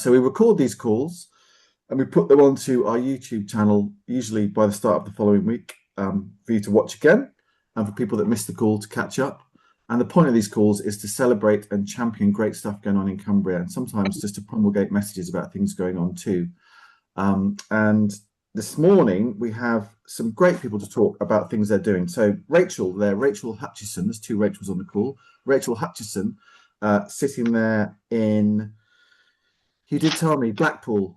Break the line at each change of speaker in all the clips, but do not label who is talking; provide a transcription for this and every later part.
So we record these calls and we put them onto our YouTube channel, usually by the start of the following week, for you to watch again, and for people that missed the call to catch up. And the point of these calls is to celebrate and champion great stuff going on in Cumbria, and sometimes just to promulgate messages about things going on too. And this morning we have some great people to talk about things they're doing. So Rachel Hutchison, there's two Rachels on the call. Rachel Hutchison, sitting there in, you did tell me, Blackpool,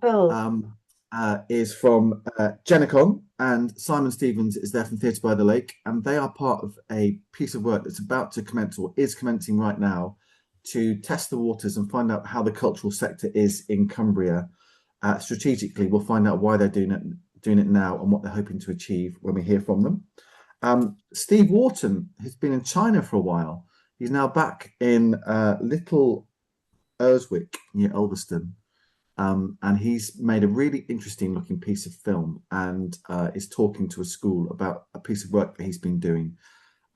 is from Genicon, and Simon Stevens is there from Theatre by the Lake, and they are part of a piece of work that's about to commence, or is commencing right now, to test the waters and find out how the cultural sector is in Cumbria. Strategically, we'll find out why they're doing it now and what they're hoping to achieve when we hear from them. Steve Wharton has been in China for a while. He's now back in Little Urswick near Ulverstone. And he's made a really interesting looking piece of film and is talking to a school about a piece of work that he's been doing.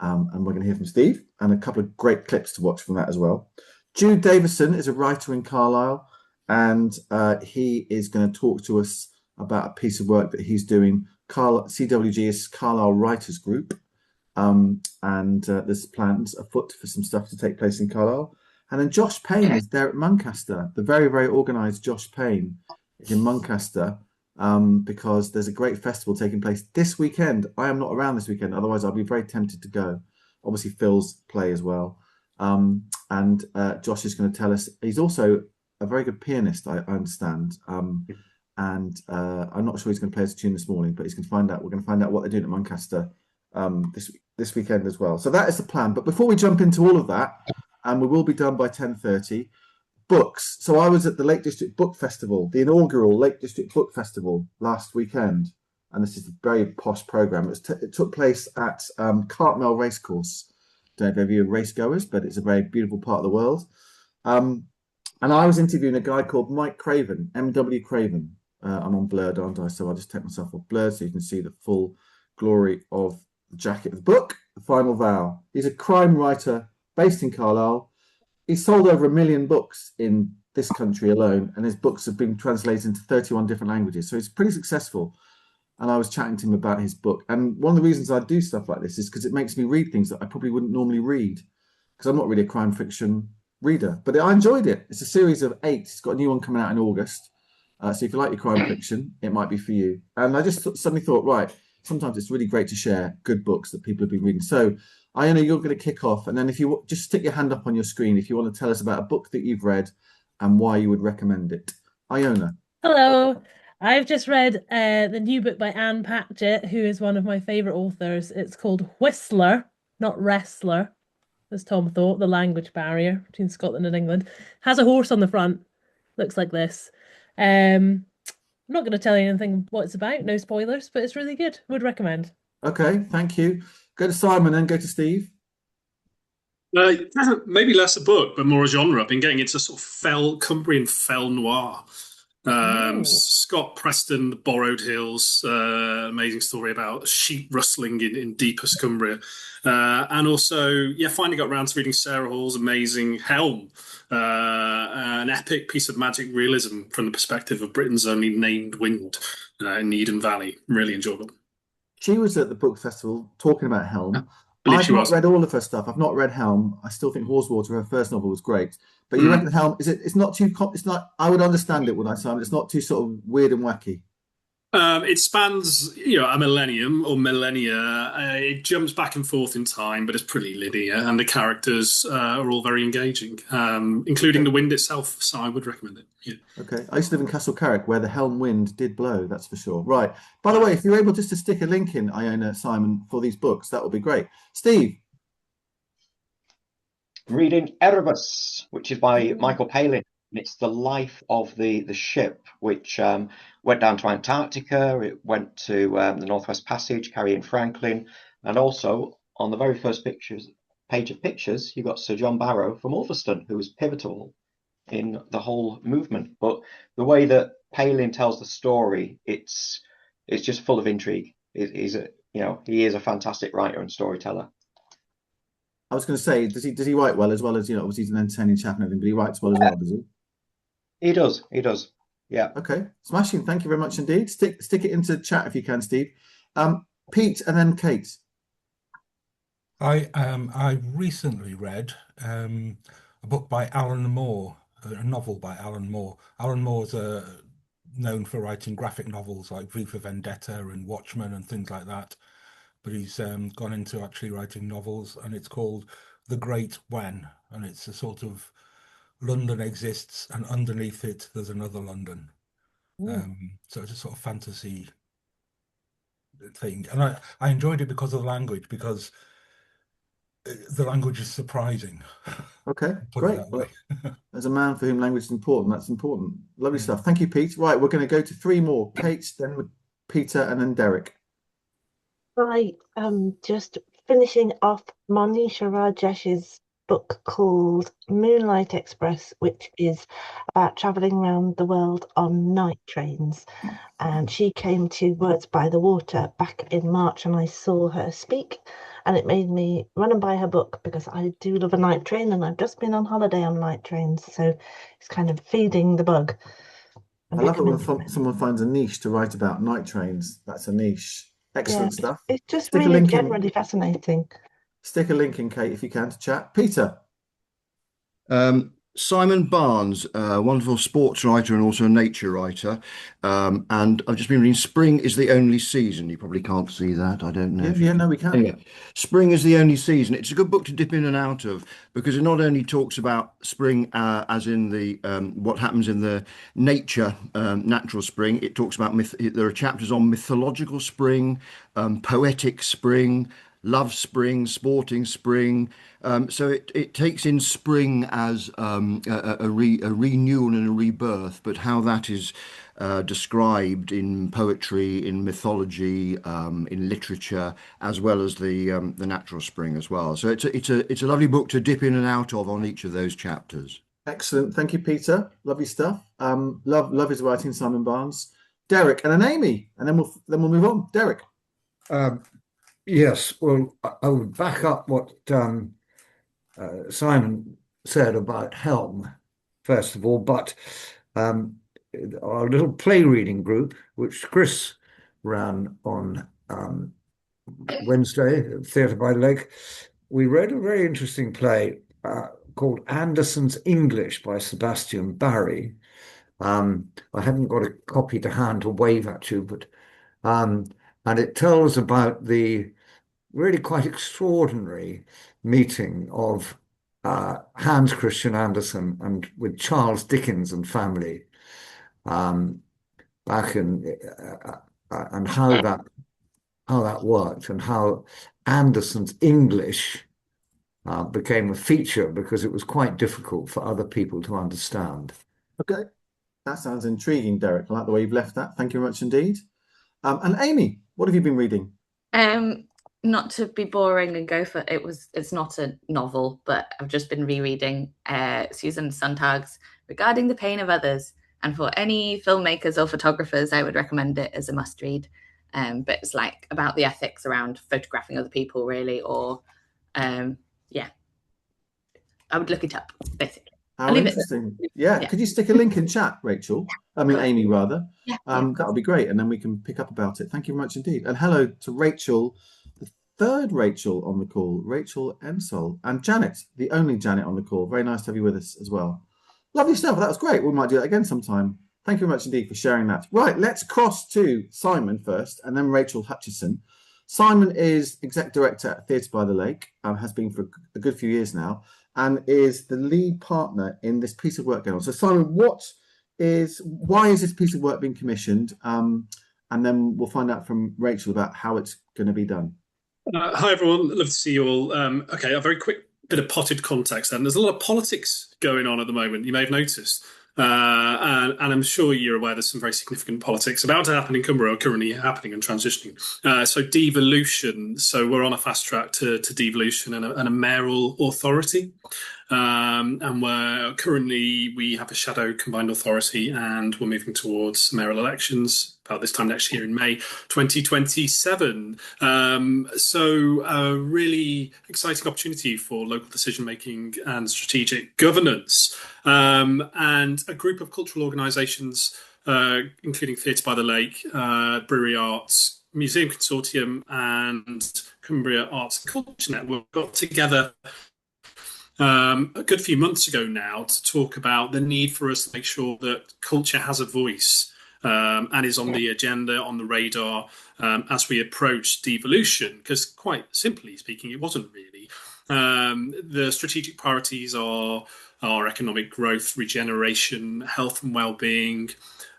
And we're going to hear from Steve and a couple of great clips to watch from that as well. Jude Davison is a writer in Carlisle, and he is going to talk to us about a piece of work that he's doing. CWG is Carlisle Writers Group, and there's plans afoot for some stuff to take place in Carlisle. And then Josh Payne is there at Muncaster. The very, very organised Josh Payne is in Muncaster because there's a great festival taking place this weekend. I am not around this weekend, otherwise I'll be very tempted to go. Obviously, Phil's play as well. And Josh is going to tell us. He's also a very good pianist, I understand. And I'm not sure he's going to play us a tune this morning, but he's going to find out. We're going to find out what they're doing at Muncaster this weekend as well. So that is the plan. But before we jump into all of that, and we will be done by 10:30. Books. So I was at the Lake District Book Festival, the inaugural Lake District Book Festival last weekend, and this is a very posh program. It took place at Carlisle Racecourse. Don't know if you're race goers, but it's a very beautiful part of the world. And I was interviewing a guy called Mike Craven, M.W. Craven. I'm on blurred, aren't I? So I'll just take myself off blurred so you can see the full glory of the jacket of the book, The Final Vow. He's a crime writer based in Carlisle. He's sold over 1 million books in this country alone, and his books have been translated into 31 different languages. So he's pretty successful. And I was chatting to him about his book. And one of the reasons I do stuff like this is because it makes me read things that I probably wouldn't normally read, because I'm not really a crime fiction reader. But I enjoyed it. It's a series of 8. It's got a new one coming out in August. So if you like your crime fiction, it might be for you. And I just suddenly thought, right, sometimes it's really great to share good books that people have been reading. So Iona, you're going to kick off, and then if you just stick your hand up on your screen if you want to tell us about a book that you've read and why you would recommend it. Iona.
Hello. I've just read the new book by Anne Patchett, who is one of my favourite authors. It's called Whistler, not Wrestler, as Tom thought, the language barrier between Scotland and England. Has a horse on the front, looks like this. I'm not going to tell you anything what it's about, no spoilers, but it's really good. Would recommend.
Okay, thank you. Go to Simon and go to Steve.
Maybe less a book, but more a genre. I've been getting into sort of Cumbrian fell noir. Scott Preston, The Borrowed Hills, amazing story about sheep rustling in deepest Cumbria. And also, finally got around to reading Sarah Hall's amazing Helm, an epic piece of magic realism from the perspective of Britain's only named wind in the Eden Valley. Really enjoyable.
She was at the book festival talking about Helm. I've not read all of her stuff. I've not read Helm. I still think Haweswater, her first novel, was great. But you reckon Helm, it's not too, it's not, I would understand it, would I, Simon? It's not too sort of weird and wacky.
It spans, a millennium or millennia. It jumps back and forth in time, but it's pretty linear, and the characters are all very engaging, including the wind itself. So I would recommend it. Yeah.
Okay. I used to live in Castle Carrick, where the Helm wind did blow. That's for sure. Right. By the way, if you're able just to stick a link in, Iona, Simon, for these books, that would be great. Steve.
Reading Erebus, which is by Michael Palin. It's the life of the ship, which went down to Antarctica. It went to the Northwest Passage, carrying Franklin. And also, on the very first page of pictures, you've got Sir John Barrow from Ulverstone, who was pivotal in the whole movement. But the way that Palin tells the story, it's just full of intrigue. He is a fantastic writer and storyteller.
I was going to say, does he write well as obviously he's an entertaining chap and everything, but he writes well as well, does he?
He does. He does. Yeah.
Okay, smashing. Thank you very much indeed. Stick it into chat if you can, Steve. Pete and then Kate.
I recently read a book by Alan Moore, a novel by Alan Moore. Alan Moore's known for writing graphic novels like V for Vendetta and Watchmen and things like that. But he's gone into actually writing novels, and it's called The Great When, and it's a sort of London exists, and underneath it there's another London. So it's a sort of fantasy thing, and I enjoyed it because of the language, because the language is surprising.
Okay, great. Well, as a man for whom language is important, that's important. Lovely stuff. Thank you, Pete. Right, we're going to go to three more. Kate, then with Peter, and then Derek.
Right, just finishing off Monisha Rajesh's book called Moonlight Express, which is about traveling around the world on night trains. And she came to Words by the Water back in March, and I saw her speak, and it made me run and buy her book because I do love a night train, and I've just been on holiday on night trains, so it's kind of feeding the bug.
I love it when someone finds a niche to write about. Night trains, that's a niche. Excellent stuff.
It's just really generally fascinating.
Stick a link in, Kate, if you can, to chat. Peter.
Simon Barnes, a wonderful sports writer and also a nature writer. And I've just been reading Spring is the Only Season. You probably can't see that. I don't know.
Yeah, no, we can.
Yeah. Spring is the Only Season. It's a good book to dip in and out of, because it not only talks about spring as in the what happens in the nature, natural spring. It talks about there are chapters on mythological spring, poetic spring, love spring, sporting spring. So it takes in spring as a renewal and a rebirth, but how that is described in poetry, in mythology, in literature, as well as the natural spring as well. So it's a lovely book to dip in and out of on each of those chapters.
Excellent, thank you, Peter. Lovely stuff. Love his writing, Simon Barnes. Derek, and then Amy, and then we'll move on. Derek.
Yes, well, I would back up what Simon said about Helm, first of all, but our little play reading group, which Chris ran on Wednesday at Theatre by the Lake, we read a very interesting play called Anderson's English by Sebastian Barry. I haven't got a copy to hand to wave at you, but and it tells about the really quite extraordinary meeting of Hans Christian Andersen and with Charles Dickens and family back in and how that worked, and how Andersen's English became a feature because it was quite difficult for other people to understand.
Okay, that sounds intriguing, Derek. I like the way you've left that. Thank you very much indeed. And Amy, what have you been reading?
Not to be boring and go for it's not a novel, but I've just been rereading Susan Sontag's Regarding the Pain of Others, and for any filmmakers or photographers I would recommend it as a must read. But it's like about the ethics around photographing other people, really, or I would look it up, basically.
How interesting. Yeah. Could you stick a link in chat, Rachel? I mean, Amy, rather. That would be great, and then we can pick up about it. Thank you very much indeed. And hello to Rachel, the third Rachel on the call, Rachel Ensol, and Janet, the only Janet on the call. Very nice to have you with us as well. Lovely stuff. That was great. We might do that again sometime. Thank you very much indeed for sharing that. Right, let's cross to Simon first, and then Rachel Hutchison. Simon is Exec Director at Theatre by the Lake, has been for a good few years now, and is the lead partner in this piece of work going on. So Simon, why is this piece of work being commissioned? And then we'll find out from Rachel about how it's going to be done.
Hi, everyone. Love to see you all. Okay, a very quick bit of potted context then. There's a lot of politics going on at the moment, you may have noticed. And I'm sure you're aware there's some very significant politics about to happen in Cumbria, or currently happening and transitioning. So devolution. So we're on a fast track to devolution and a mayoral authority. And we have a shadow combined authority, and we're moving towards mayoral elections about this time next year in May 2027. So a really exciting opportunity for local decision making and strategic governance. And a group of cultural organisations, including Theatre by the Lake, Brewery Arts, Museum Consortium, and Cumbria Arts and Culture Network, got together a good few months ago now to talk about the need for us to make sure that culture has a voice and is on the agenda, on the radar, as we approach devolution. Because quite simply speaking, it wasn't really. The strategic priorities are economic growth, regeneration, health and well-being,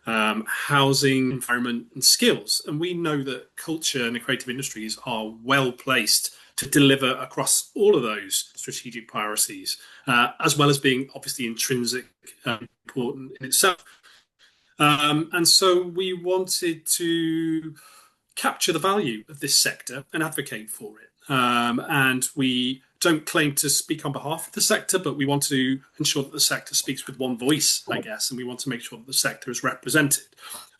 housing, environment, and skills. And we know that culture and the creative industries are well placed to deliver across all of those strategic priorities, as well as being obviously intrinsic important in itself. And so we wanted to capture the value of this sector and advocate for it. And we don't claim to speak on behalf of the sector, but we want to ensure that the sector speaks with one voice, I guess, and we want to make sure that the sector is represented.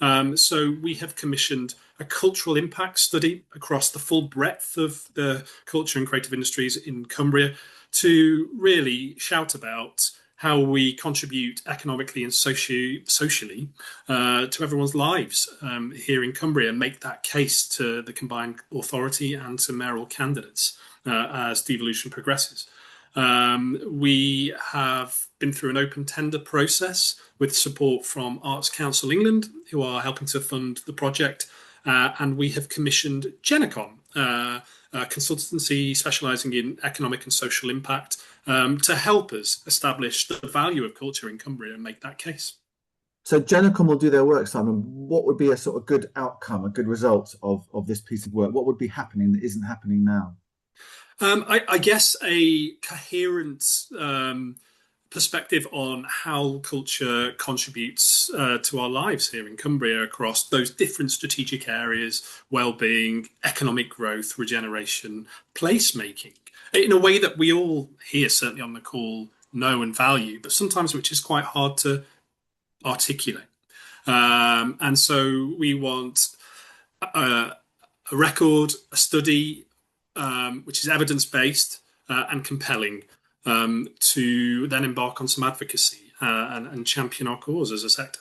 So we have commissioned a cultural impact study across the full breadth of the culture and creative industries in Cumbria to really shout about how we contribute economically and socially to everyone's lives here in Cumbria, and make that case to the combined authority and to mayoral candidates as devolution progresses. We have been through an open tender process with support from Arts Council England, who are helping to fund the project, and we have commissioned Genecon, a consultancy specialising in economic and social impact, to help us establish the value of culture in Cumbria and make that case.
So Genecon will do their work, Simon. What would be a sort of good outcome, a good result of this piece of work? What would be happening that isn't happening now?
I guess a coherent perspective on how culture contributes to our lives here in Cumbria across those different strategic areas: well-being, economic growth, regeneration, placemaking, in a way that we all here, certainly on the call, know and value, but sometimes which is quite hard to articulate. And so we want a record, a study, which is evidence-based and compelling, to then embark on some advocacy and champion our cause as a sector.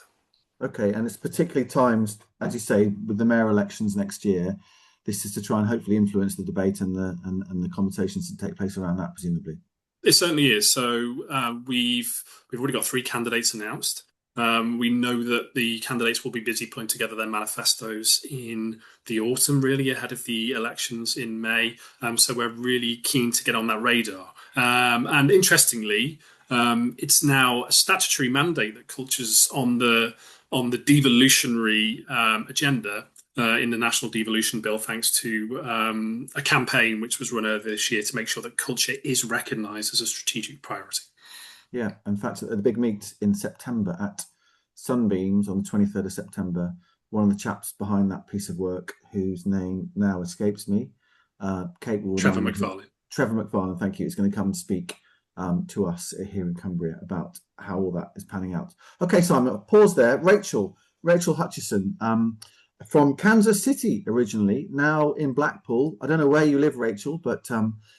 Okay, and it's particularly timed, as you say, with the mayor elections next year. This is to try and hopefully influence the debate and the conversations that take place around that, presumably.
It certainly is. So we've already got 3 candidates announced. We know that the candidates will be busy putting together their manifestos in the autumn, really ahead of the elections in May. So we're really keen to get on that radar. And interestingly, it's now a statutory mandate that culture's on the devolutionary agenda in the National Devolution Bill, thanks to a campaign which was run earlier this year to make sure that culture is recognised as a strategic priority.
Yeah, in fact, at the big meet in September at Sunbeams on the 23rd of September, one of the chaps behind that piece of work, whose name now escapes me, Kate will
Trevor McFarlane,
thank you, is going to come and speak to us here in Cumbria about how all that is panning out. Okay, Simon, pause there. Rachel Hutchison, from Kansas City originally, now in Blackpool. I don't know where you live, Rachel, but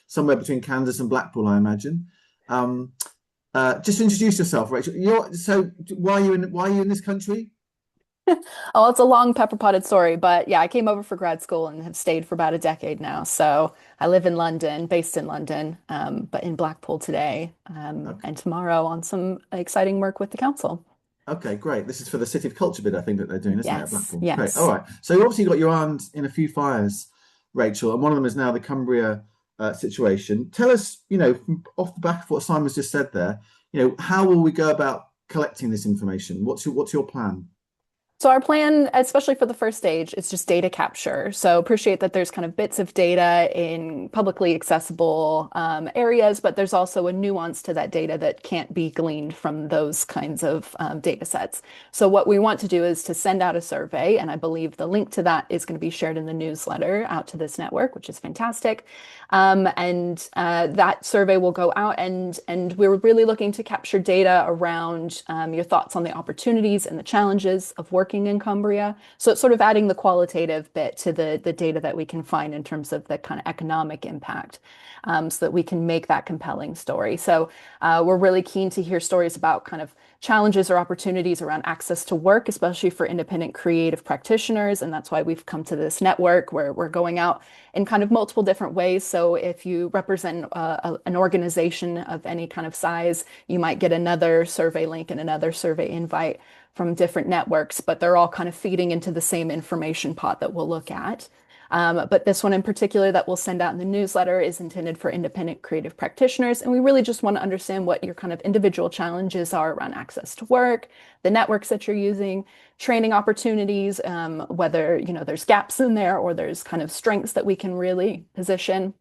somewhere between Kansas and Blackpool, I imagine. Just introduce yourself, Rachel. So why are you in this country?
Oh, it's a long pepper potted story, but yeah, I came over for grad school and have stayed for about a decade now. So I live in London, based in London, but in Blackpool today,
Okay.
and tomorrow on some exciting work with the council.
Okay, great. This is for the City of Culture bid, I think, that they're doing, isn't it, at
Yes,
Blackpool?
yes.
Great. All right. So you obviously got your arms in a few fires, Rachel, and one of them is now the Cumbria situation. Tell us, off the back of what Simon's just said there, how will we go about collecting this information? What's your plan?
So our plan, especially for the first stage, is just data capture. So appreciate that there's kind of bits of data in publicly accessible areas, but there's also a nuance to that data that can't be gleaned from those kinds of data sets. So what we want to do is to send out a survey, and I believe the link to that is going to be shared in the newsletter out to this network, which is fantastic. That survey will go out, and we're really looking to capture data around your thoughts on the opportunities and the challenges of working in Cumbria. So it's sort of adding the qualitative bit to the data that we can find in terms of the kind of economic impact, so that we can make that compelling story. So we're really keen to hear stories about kind of challenges or opportunities around access to work, especially for independent creative practitioners. And that's why we've come to this network where we're going out in kind of multiple different ways. So if you represent an organization of any kind of size, you might get another survey link and another survey invite from different networks, but they're all kind of feeding into the same information pot that we'll look at. But this one in particular that we'll send out in the newsletter is intended for independent creative practitioners. And we really just want to understand what your kind of individual challenges are around access to work, the networks that you're using, training opportunities, whether, you know, there's gaps in there or there's kind of strengths that we can really position,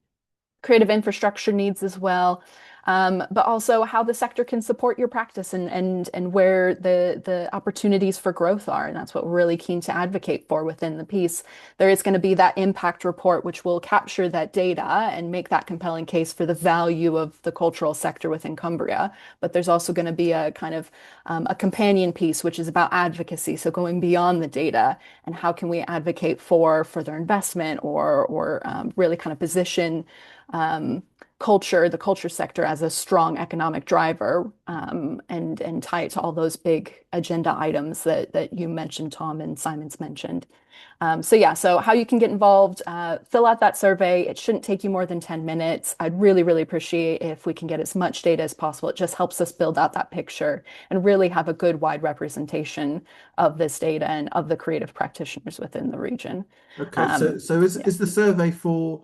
creative infrastructure needs as well. But also how the sector can support your practice and where the opportunities for growth are. And that's what we're really keen to advocate for within the piece. There is going to be that impact report, which will capture that data and make that compelling case for the value of the cultural sector within Cumbria. But there's also going to be a kind of a companion piece, which is about advocacy. So going beyond the data and how can we advocate for further investment or really kind of position the culture sector as a strong economic driver, and tie it to all those big agenda items that you mentioned, Tom, and Simon's mentioned. So how you can get involved, fill out that survey. It shouldn't take you more than 10 minutes. I'd really, really appreciate if we can get as much data as possible. It just helps us build out that picture and really have a good wide representation of this data and of the creative practitioners within the region.
Okay, so is the survey for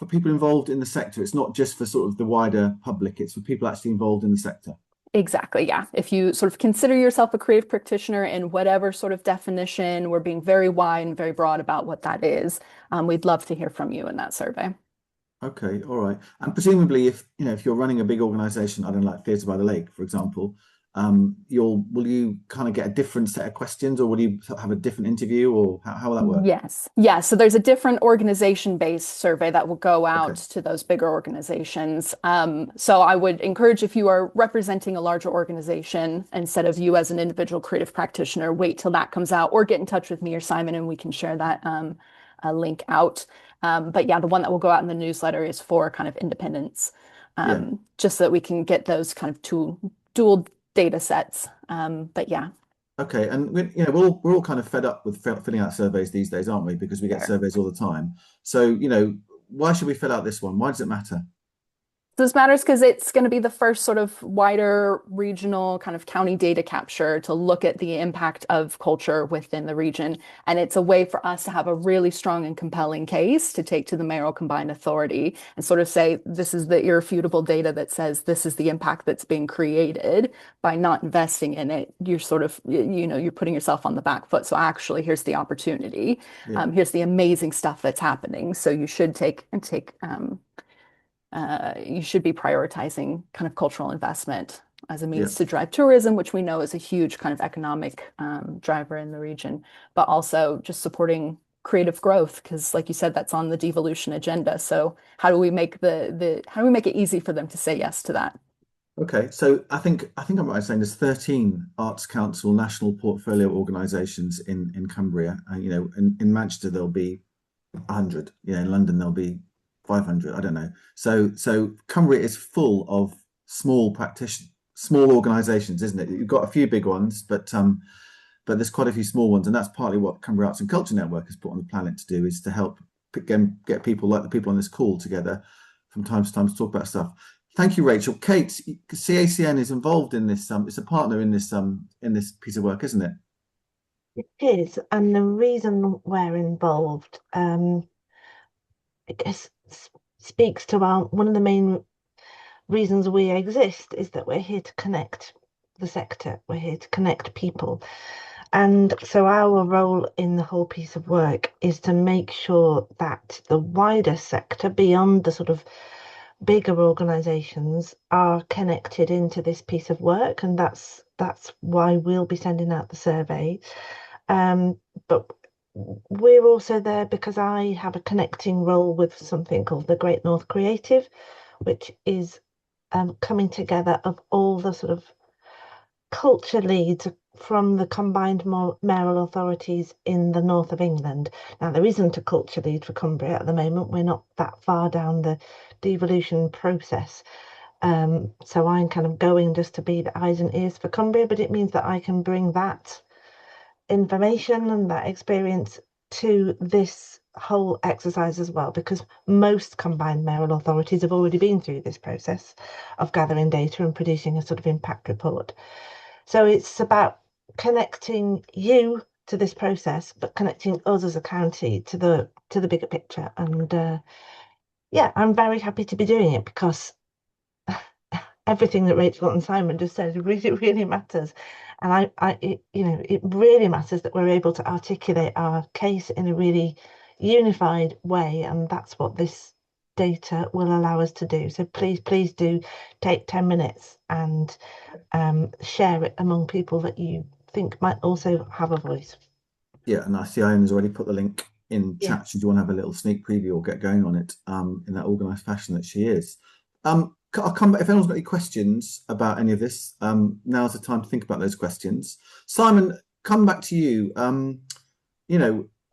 people involved in the sector? It's not just for sort of the wider public, it's for people actually involved in the sector.
Exactly, yeah. If you sort of consider yourself a creative practitioner in whatever sort of definition, we're being very wide and very broad about what that is. We'd love to hear from you in that survey.
Okay, all right. And presumably if you're running a big organization, I don't know, like Theatre by the Lake, for example, will you kind of get a different set of questions, or will you have a different interview, or how will that work?
Yes. So there's a different organization-based survey that will go out to those bigger organizations. So I would encourage, if you are representing a larger organization, instead of you as an individual creative practitioner, wait till that comes out, or get in touch with me or Simon and we can share that link out. But yeah, the one that will go out in the newsletter is for kind of independents, just so that we can get those kind of dual data sets. But yeah.
Okay, and we're all kind of fed up with filling out surveys these days, aren't we? Because we get surveys all the time. So why should we fill out this one? Why does it matter?
This matters because it's going to be the first sort of wider regional kind of county data capture to look at the impact of culture within the region. And it's a way for us to have a really strong and compelling case to take to the mayoral combined authority and sort of say, this is the irrefutable data that says this is the impact that's being created by not investing in it. You're sort of, you're putting yourself on the back foot. So actually, here's the opportunity. Here's the amazing stuff that's happening. So you should you should be prioritizing kind of cultural investment as a means to drive tourism, which we know is a huge kind of economic driver in the region, but also just supporting creative growth, because like you said, that's on the devolution agenda. So how do we make it easy for them to say yes to that?
Okay, so I think I'm right in saying there's 13 Arts Council national portfolio organisations in Cumbria. In Manchester there'll be 100. In London there'll be 500. I don't know. So Cumbria is full of small organisations, isn't it? You've got a few big ones, but there's quite a few small ones, and that's partly what Cumbria Arts and Culture Network has put on the planet to do, is to help get people like the people on this call together from time to time to talk about stuff. Thank you, Rachel. Kate, CACN is involved in this. It's a partner in this piece of work, isn't it?
It is, and the reason we're involved, I guess, speaks to one of the main reasons we exist, is that we're here to connect the sector. We're here to connect people. And so our role in the whole piece of work is to make sure that the wider sector, beyond the sort of bigger organisations, are connected into this piece of work, and that's why we'll be sending out the survey. But we're also there because I have a connecting role with something called the Great North Creative, which is coming together of all the sort of culture leads from the combined mayoral authorities in the north of England. Now, there isn't a culture lead for Cumbria at the moment. We're not that far down the devolution process. So I'm kind of going just to be the eyes and ears for Cumbria, but it means that I can bring that information and that experience to this whole exercise as well, because most combined mayoral authorities have already been through this process of gathering data and producing a sort of impact report. So it's about connecting you to this process, but connecting us as a county to the bigger picture. And yeah, I'm very happy to be doing it because everything that Rachel and Simon just said really matters. And it really matters that we're able to articulate our case in a really unified way, and that's what this data will allow us to do. So please do take 10 minutes and share it among people that you think might also have a voice.
Yeah, and I see Iona's already put the link in chat. Should you want to have a little sneak preview or get going on it in that organised fashion that she is. I'll come back if anyone's got any questions about any of this. Now's the time to think about those questions. Simon, come back to you.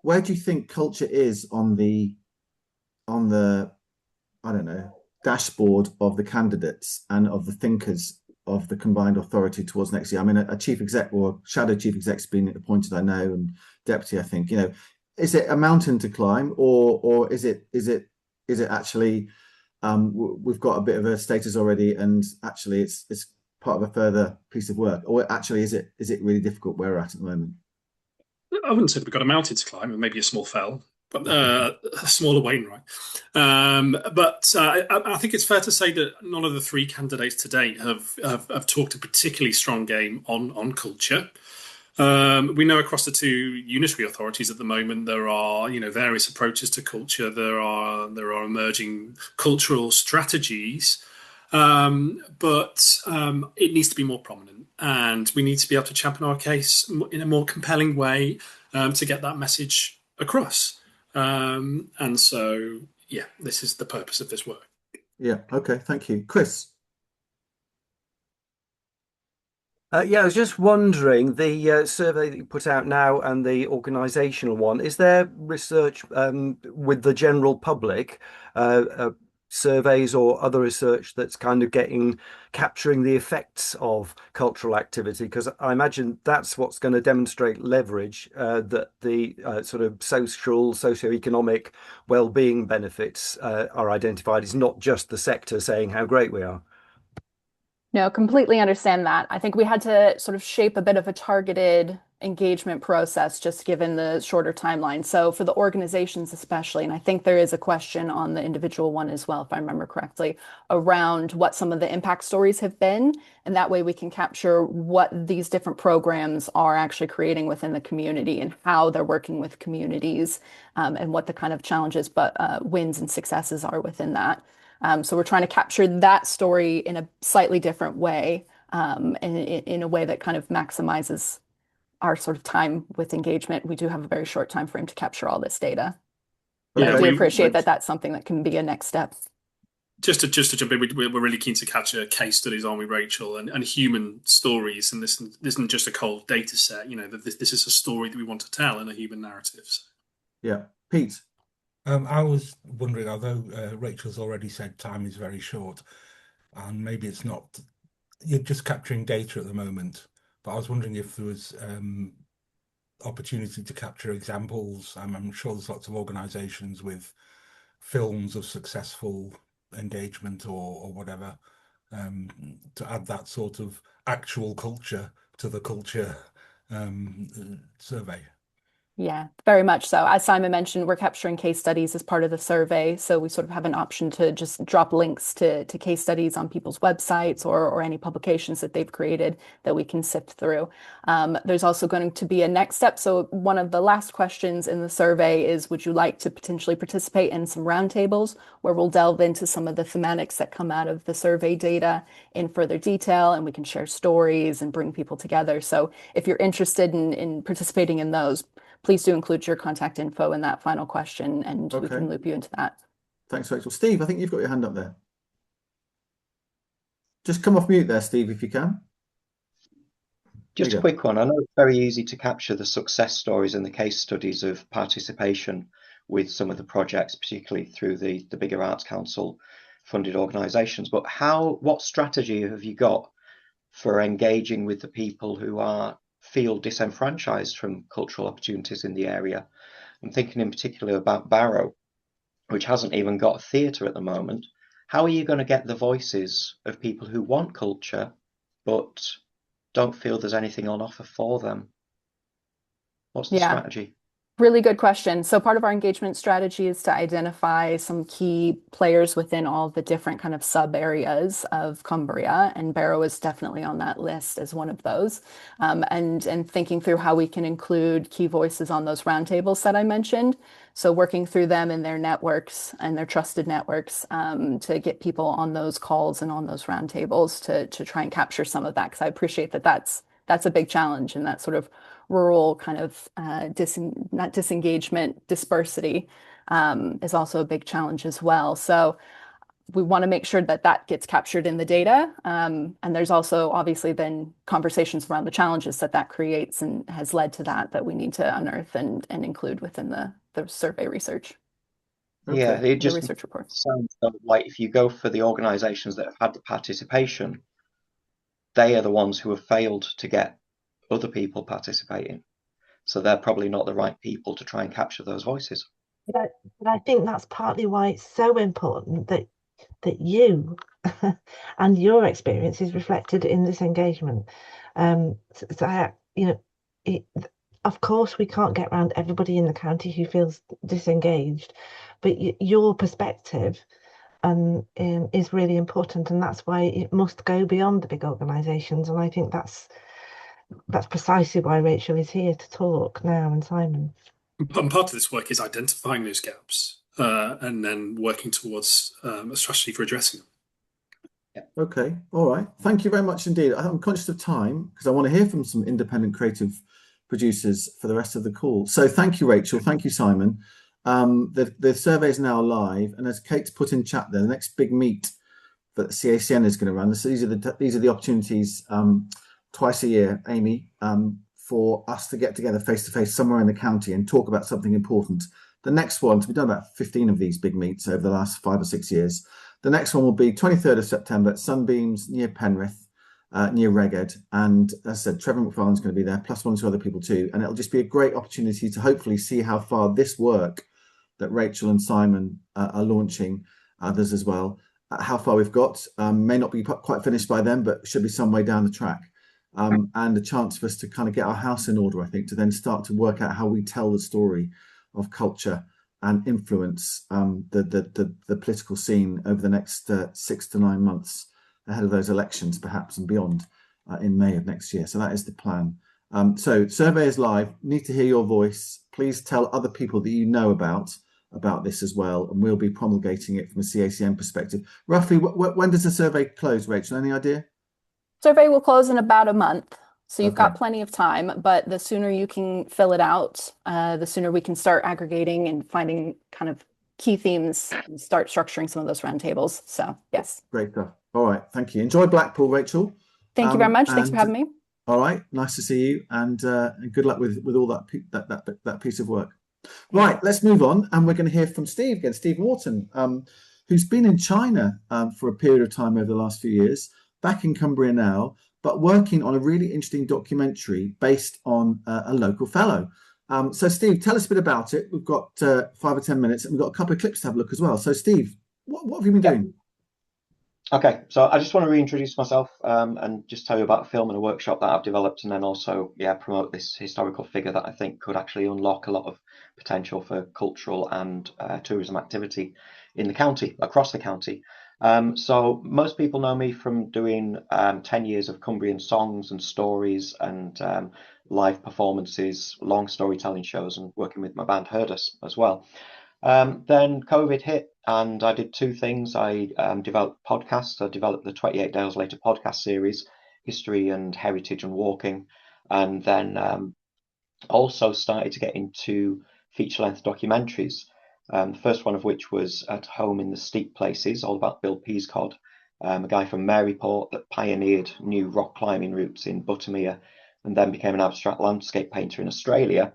Where do you think culture is on the I don't know, dashboard of the candidates and of the thinkers of the combined authority towards next year? I mean, a chief exec or shadow chief exec's been appointed, I know, and deputy, I think. Is it a mountain to climb, or is it actually we've got a bit of a status already, and actually it's part of a further piece of work, or actually is it really difficult where we're at the moment?
I wouldn't say we've got a mountain to climb, and maybe a small fell, but a smaller Wainwright. But I think it's fair to say that none of the three candidates to date have talked a particularly strong game on culture. We know across the two unitary authorities at the moment there are various approaches to culture. There are emerging cultural strategies, but it needs to be more prominent, and we need to be able to champion our case in a more compelling way to get that message across. And so, yeah, this is the purpose of this work.
Yeah. Okay. Thank you, Chris.
Yeah, I was just wondering, the survey that you put out now and the organisational one, is there research with the general public, surveys or other research that's kind of capturing the effects of cultural activity? Because I imagine that's what's going to demonstrate leverage, that the sort of socio-economic well-being benefits are identified. It's not just the sector saying how great we are.
No, completely understand that. I think we had to sort of shape a bit of a targeted engagement process just given the shorter timeline. So for the organizations especially, and I think there is a question on the individual one as well, if I remember correctly, around what some of the impact stories have been. And that way we can capture what these different programs are actually creating within the community and how they're working with communities, and what the kind of challenges, but wins and successes are within that. So we're trying to capture that story in a slightly different way, and in a way that kind of maximizes our sort of time with engagement. We do have a very short time frame to capture all this data. But I do appreciate that that's something that can be a next step.
Just to jump in, we're really keen to capture case studies, aren't we, Rachel, and human stories. And this isn't just a cold data set. This is a story that we want to tell in a human narrative. So.
Yeah, Pete.
I was wondering, although Rachel's already said time is very short, and maybe it's not, you're just capturing data at the moment, but I was wondering if there was opportunity to capture examples. I'm sure there's lots of organisations with films of successful engagement or whatever, to add that sort of actual culture to the culture survey.
Yeah, very much so. As Simon mentioned, we're capturing case studies as part of the survey. So we sort of have an option to just drop links to case studies on people's websites or any publications that they've created that we can sift through. There's also going to be a next step. So one of the last questions in the survey is, would you like to potentially participate in some roundtables where we'll delve into some of the thematics that come out of the survey data in further detail, and we can share stories and bring people together. So if you're interested in participating in those, please do include your contact info in that final question, and we can loop you into that.
Thanks, Rachel. Steve, I think you've got your hand up there. Just come off mute there, Steve, if you can.
Just a quick one. I know it's very easy to capture the success stories and the case studies of participation with some of the projects, particularly through the bigger Arts Council funded organisations. But what strategy have you got for engaging with the people who feel disenfranchised from cultural opportunities in the area? I'm thinking in particular about Barrow, which hasn't even got a theatre at the moment. How are you going to get the voices of people who want culture but don't feel there's anything on offer for them? What's the strategy?
Really good question. So part of our engagement strategy is to identify some key players within all the different kind of sub areas of Cumbria, and Barrow is definitely on that list as one of those. And thinking through how we can include key voices on those roundtables that I mentioned. So working through them and their networks and their trusted networks to get people on those calls and on those roundtables to try and capture some of that, because I appreciate that that's a big challenge, and that sort of rural kind of not disengagement, dispersity is also a big challenge as well. So we want to make sure that that gets captured in the data. And there's also obviously then conversations around the challenges that creates and has led to that we need to unearth and include within the survey research.
Yeah, it just
research reports.
Sounds like if you go for the organisations that have had the participation, they are the ones who have failed to get other people participating. So they're probably not the right people to try and capture those voices.
But I think that's partly why it's so important that you and your experience is reflected in this engagement. Of course, we can't get around everybody in the county who feels disengaged, but your perspective is really important, and that's why it must go beyond the big organisations. And I think that's precisely why Rachel is here to talk now, and Simon.
And part of this work is identifying those gaps and then working towards a strategy for addressing them.
Yeah. Okay, all right. Thank you very much indeed. I'm conscious of time because I want to hear from some independent creative producers for the rest of the call. So thank you, Rachel. Thank you, Simon. The survey is now live, and as Kate's put in chat there, the next big meet that CACN is going to run. These are the opportunities twice a year, Amy, for us to get together face to face somewhere in the county and talk about something important. The next one, we've done about 15 of these big meets over the last 5 or 6 years. The next one will be 23rd of September at Sunbeams near Penrith, near Reged. And as I said, Trevor McFarlane's going to be there, plus 1 or 2 other people too. And it'll just be a great opportunity to hopefully see how far this work that Rachel and Simon are launching, others as well, how far we've got. May not be quite finished by then, but should be some way down the track. And a chance for us to kind of get our house in order, I think, to then start to work out how we tell the story of culture and influence the political scene over the next 6 to 9 months ahead of those elections, perhaps, and beyond in May of next year. So that is the plan. So survey is live. Need to hear your voice. Please tell other people that you know about this as well, and we'll be promulgating it from a CACN perspective. Roughly, when does the survey close, Rachel? Any idea?
Survey will close in about a month. So you've got plenty of time, but the sooner you can fill it out, the sooner we can start aggregating and finding kind of key themes and start structuring some of those roundtables. So yes.
Great stuff. All right. Thank you. Enjoy Blackpool, Rachel.
Thank you very much. Thanks for having me.
All right. Nice to see you, and good luck with all that piece of work. Right. Let's move on, and we're going to hear from Steve again, Steve Wharton, who's been in China for a period of time over the last few years, back in Cumbria now, but working on a really interesting documentary based on a local fellow. So Steve, tell us a bit about it. We've got 5 or 10 minutes, and we've got a couple of clips to have a look as well. So Steve, what have you been doing?
Okay, so I just want to reintroduce myself and just tell you about a film and a workshop that I've developed, and then also, promote this historical figure that I think could actually unlock a lot of potential for cultural and tourism activity in the county, across the county. So most people know me from doing 10 years of Cumbrian songs and stories and live performances, long storytelling shows, and working with my band Heard Us as well. Then COVID hit, and I did two things. I developed podcasts. I developed the 28 Days Later podcast series, History and Heritage and Walking, and then also started to get into feature-length documentaries. The first one of which was At Home in the Steep Places, all about Bill Peascod, a guy from Maryport that pioneered new rock climbing routes in Buttermere and then became an abstract landscape painter in Australia.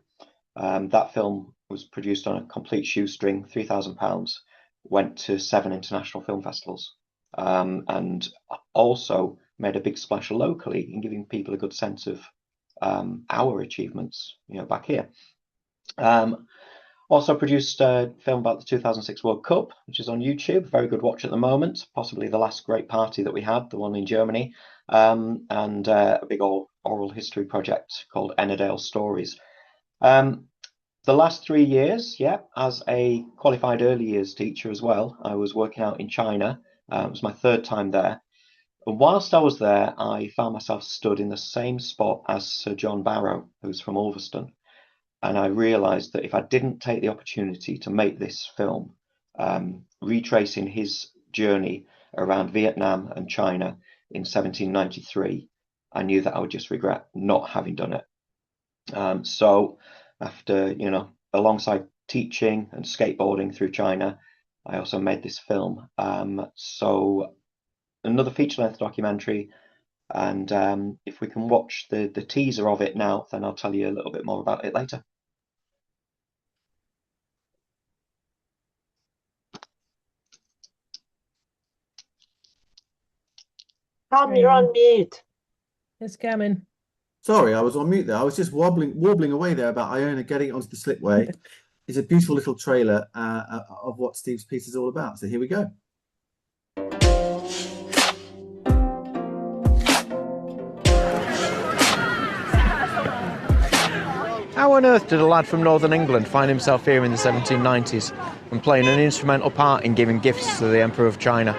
That film was produced on a complete shoestring, £3,000, went to 7 international film festivals, and also made a big splash locally in giving people a good sense of our achievements, back here. Also produced a film about the 2006 World Cup, which is on YouTube. Very good watch at the moment. Possibly the last great party that we had, the one in Germany, and a big oral history project called Ennerdale Stories. The last 3 years, as a qualified early years teacher as well, I was working out in China. It was my third time there. And whilst I was there, I found myself stood in the same spot as Sir John Barrow, who's from Ulverstone. And I realised that if I didn't take the opportunity to make this film, retracing his journey around Vietnam and China in 1793, I knew that I would just regret not having done it. So after, alongside teaching and skateboarding through China, I also made this film. So another feature-length documentary, and if we can watch the teaser of it now, then I'll tell you a little bit more about it later.
Tom, you're on mute.
It's coming.
Sorry, I was on mute there. I was just warbling away there about Iona getting onto the slipway. It's a beautiful little trailer of what Steve's piece is all about. So here we go.
How on earth did a lad from Northern England find himself here in the 1790s and playing an instrumental part in giving gifts to the Emperor of China?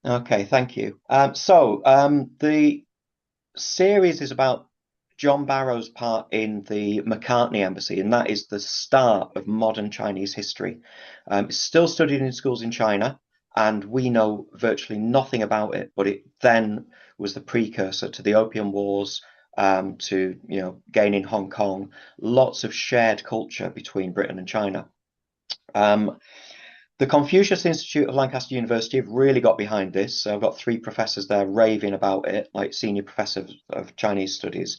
Okay, thank you. The series is about John Barrow's part in the McCartney Embassy, and that is the start of modern Chinese history. It's still studied in schools in China, and we know virtually nothing about it, but it then was the precursor to the Opium Wars, to gaining Hong Kong, lots of shared culture between Britain and China. The Confucius Institute of Lancaster University have really got behind this. So I've got 3 professors there raving about it, like senior professor of Chinese studies.